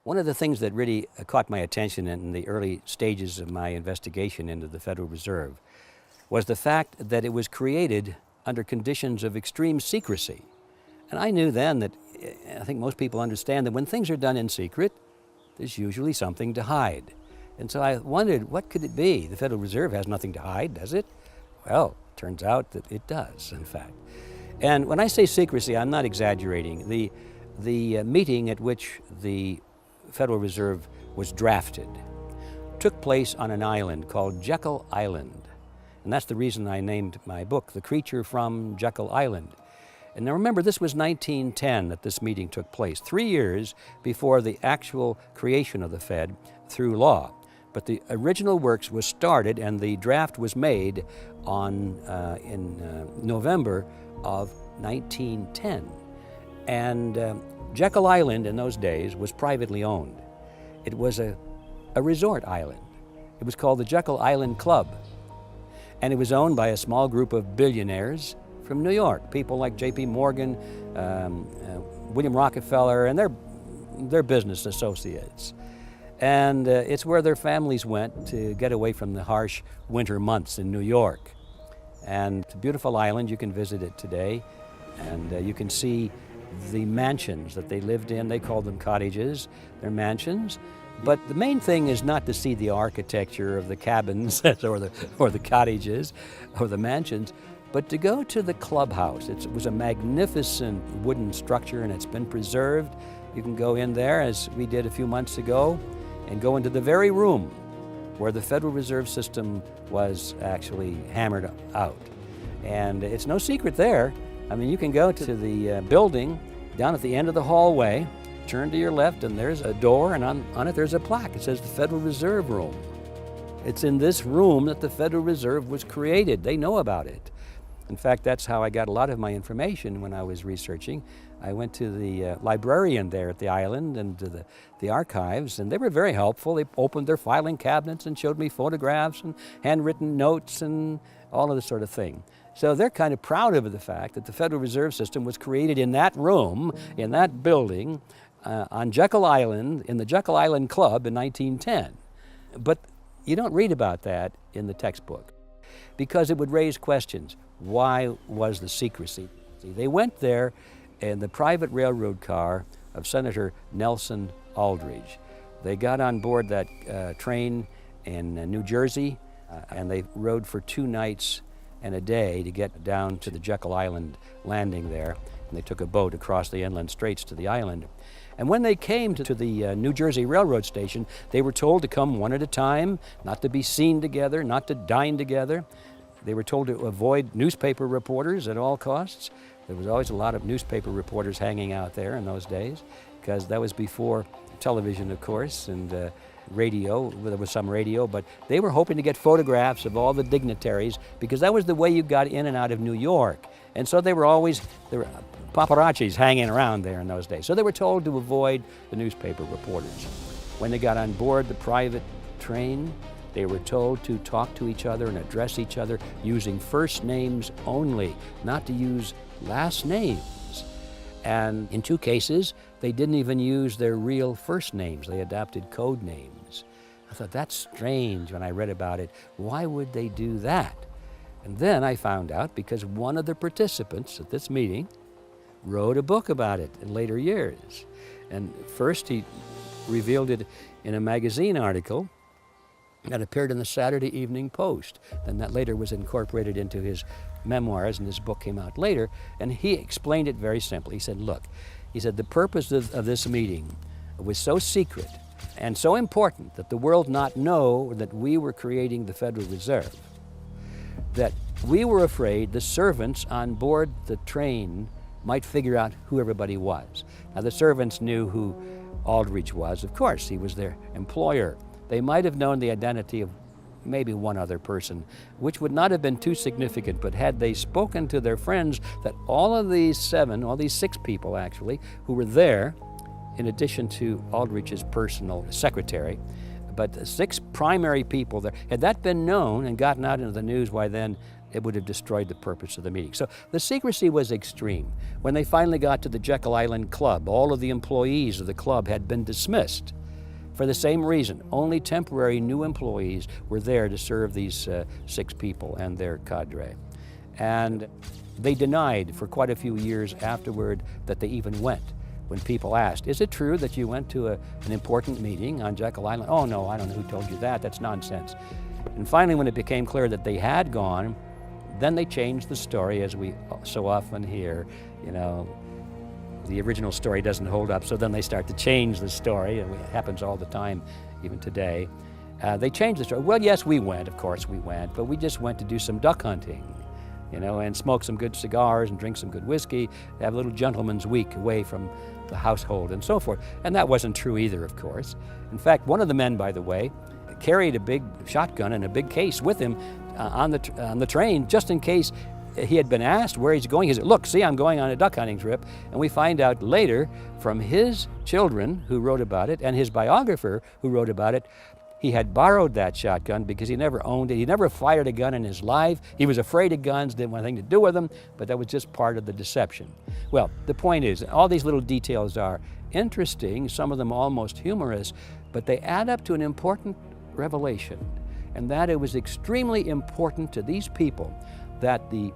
One of the things that really caught my attention in the early stages of my investigation into the Federal Reserve was the fact that it was created under conditions of extreme secrecy. And I knew then that, I think most people understand that when things are done in secret, there's usually something to hide. And so I wondered, what could it be? The Federal Reserve has nothing to hide, does it? Well, it turns out that it does, in fact. And when I say secrecy, I'm not exaggerating. The meeting at which the Federal Reserve was drafted took place on an island called Jekyll Island. And that's the reason I named my book, The Creature from Jekyll Island. And now remember, this was 1910 that this meeting took place, 3 years before the actual creation of the Fed through law. But the original works was started and the draft was made in November of 1910. And Jekyll Island in those days was privately owned. It was a resort island. It was called the Jekyll Island Club. And it was owned by a small group of billionaires from New York, people like J.P. Morgan, William Rockefeller, and their business associates. And it's where their families went to get away from the harsh winter months in New York. And it's a beautiful island. You can visit it today, and you can see the mansions that they lived in. They called them cottages. They're mansions. But the main thing is not to see the architecture of the cabins or the cottages or the mansions, but to go to the clubhouse. It was a magnificent wooden structure, and it's been preserved. You can go in there, as we did a few months ago, and go into the very room where the Federal Reserve System was actually hammered out. And it's no secret there. I mean, you can go to the building down at the end of the hallway, turn to your left, and there's a door, and on it there's a plaque. It says the Federal Reserve Room. It's in this room that the Federal Reserve was created. They know about it. In fact, that's how I got a lot of my information when I was researching. I went to the librarian there at the island and to the archives, and they were very helpful. They opened their filing cabinets and showed me photographs and handwritten notes and all of this sort of thing. So they're kind of proud of the fact that the Federal Reserve System was created in that room, in that building, on Jekyll Island, in the Jekyll Island Club in 1910. But you don't read about that in the textbook because it would raise questions. Why was the secrecy? They went there in the private railroad car of Senator Nelson Aldrich. They got on board that train in New Jersey, and they rode for 2 nights and a day to get down to the Jekyll Island landing there. And they took a boat across the inland straits to the island. And when they came to the New Jersey Railroad station, they were told to come one at a time, not to be seen together, not to dine together. They were told to avoid newspaper reporters at all costs. There was always a lot of newspaper reporters hanging out there in those days, because that was before television, of course, and radio. There was some radio, but they were hoping to get photographs of all the dignitaries, because that was the way you got in and out of New York. And so there were paparazzis hanging around there in those days. So they were told to avoid the newspaper reporters. When they got on board the private train, they were told to talk to each other and address each other using first names only, not to use last names. And in 2 cases, they didn't even use their real first names. They adopted code names. I thought, that's strange when I read about it. Why would they do that? And then I found out because one of the participants at this meeting wrote a book about it in later years. And first he revealed it in a magazine article that appeared in the Saturday Evening Post. Then that later was incorporated into his memoirs, and his book came out later. And he explained it very simply. He said, look, he said, the purpose of this meeting was so secret and so important that the world not know that we were creating the Federal Reserve, that we were afraid the servants on board the train might figure out who everybody was. Now, the servants knew who Aldrich was. Of course, he was their employer. They might have known the identity of maybe one other person, which would not have been too significant, but had they spoken to their friends that all these 6 people actually, who were there, in addition to Aldrich's personal secretary, but the 6 primary people there, had that been known and gotten out into the news, why then it would have destroyed the purpose of the meeting. So the secrecy was extreme. When they finally got to the Jekyll Island Club, all of the employees of the club had been dismissed for the same reason. Only temporary new employees were there to serve these 6 people and their cadre. And they denied for quite a few years afterward that they even went. When people asked, is it true that you went to an important meeting on Jekyll Island? Oh no, I don't know who told you that, that's nonsense. And finally, when it became clear that they had gone, then they changed the story, as we so often hear. You know, the original story doesn't hold up, so then they start to change the story, and it happens all the time, even today. They changed the story. Well, yes, we went, of course we went, but we just went to do some duck hunting, you know, and smoke some good cigars and drink some good whiskey, have a little gentleman's week away from the household and so forth. And that wasn't true either, of course. In fact, one of the men, by the way, carried a big shotgun and a big case with him on the train, just in case he had been asked where he's going. He said, look, see, I'm going on a duck hunting trip. And we find out later from his children who wrote about it and his biographer who wrote about it, he had borrowed that shotgun because he never owned it. He never fired a gun in his life. He was afraid of guns, didn't want anything to do with them, but that was just part of the deception. Well, the point is, all these little details are interesting, some of them almost humorous, but they add up to an important revelation, and that it was extremely important to these people that the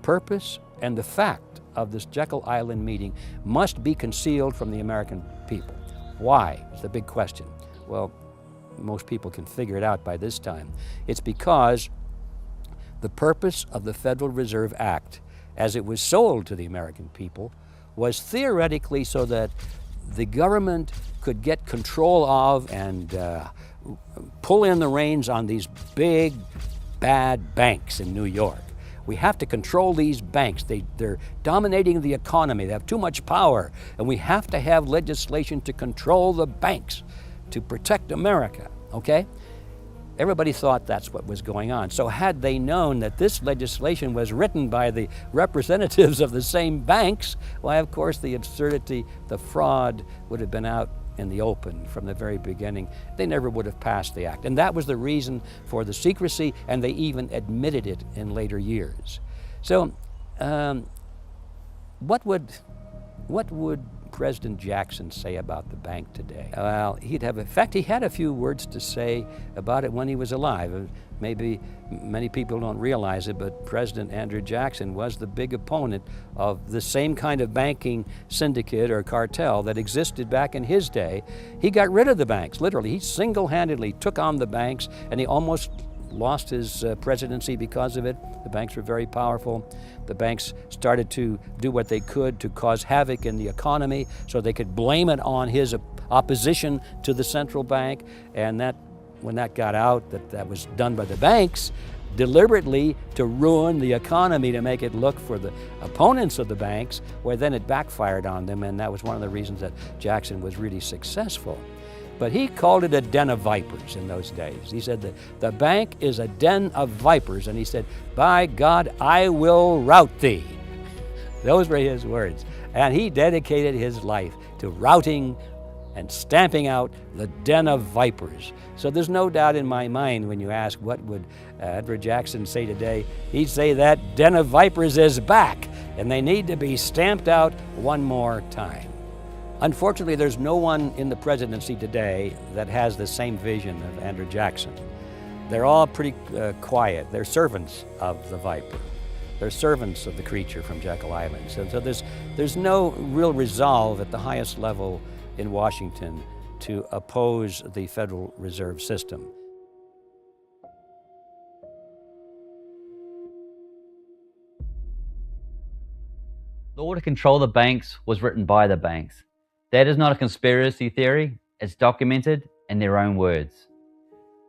purpose and the fact of this Jekyll Island meeting must be concealed from the American people. Why? It's the big question. Well, most people can figure it out by this time. It's because the purpose of the Federal Reserve Act, as it was sold to the American people, was theoretically so that the government could get control of and pull in the reins on these big, bad banks in New York. We have to control these banks. They're dominating the economy. They have too much power, and we have to have legislation to control the banks, to protect America, okay? Everybody thought that's what was going on. So had they known that this legislation was written by the representatives of the same banks, why, of course, the absurdity, the fraud would have been out in the open from the very beginning. They never would have passed the act. And that was the reason for the secrecy, and they even admitted it in later years. So what would President Jackson say about the bank today? Well, in fact, he had a few words to say about it when he was alive. Maybe many people don't realize it, but President Andrew Jackson was the big opponent of the same kind of banking syndicate or cartel that existed back in his day. He got rid of the banks, literally. He single-handedly took on the banks, and he almost lost his presidency because of it. The banks were very powerful. The banks started to do what they could to cause havoc in the economy so they could blame it on his opposition to the central bank. And when that got out, that was done by the banks deliberately to ruin the economy, to make it look for the opponents of the banks, well, then it backfired on them, and that was one of the reasons that Jackson was really successful. But he called it a den of vipers in those days. He said that the bank is a den of vipers, and he said, by God, I will rout thee. Those were his words. And he dedicated his life to routing and stamping out the den of vipers. So there's no doubt in my mind when you ask what would Andrew Jackson say today, he'd say that den of vipers is back, and they need to be stamped out one more time. Unfortunately, there's no one in the presidency today that has the same vision of Andrew Jackson. They're all pretty quiet. They're servants of the viper. They're servants of the creature from Jekyll Island. So there's no real resolve at the highest level in Washington to oppose the Federal Reserve System. The law to control the banks was written by the banks. That is not a conspiracy theory, it's documented in their own words.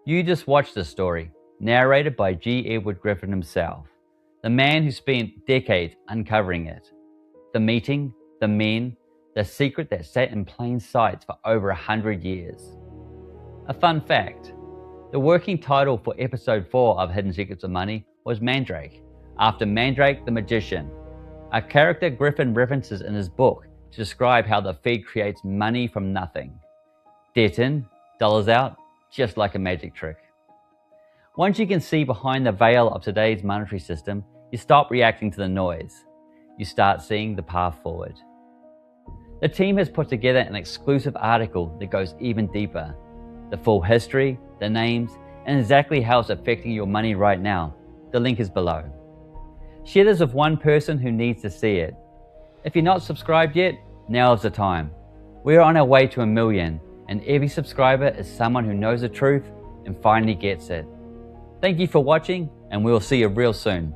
You just watched this story, narrated by G. Edward Griffin himself, the man who spent decades uncovering it. The meeting, the men, the secret that sat in plain sight for over 100 years. A fun fact, the working title for episode 4 of Hidden Secrets of Money was Mandrake, after Mandrake the Magician, a character Griffin references in his book to describe how the Fed creates money from nothing. Debt in, dollars out, just like a magic trick. Once you can see behind the veil of today's monetary system, you stop reacting to the noise. You start seeing the path forward. The team has put together an exclusive article that goes even deeper. The full history, the names, and exactly how it's affecting your money right now. The link is below. Share this with one person who needs to see it. If you're not subscribed yet, now is the time. We are on our way to 1 million, and every subscriber is someone who knows the truth and finally gets it. Thank you for watching, and we will see you real soon.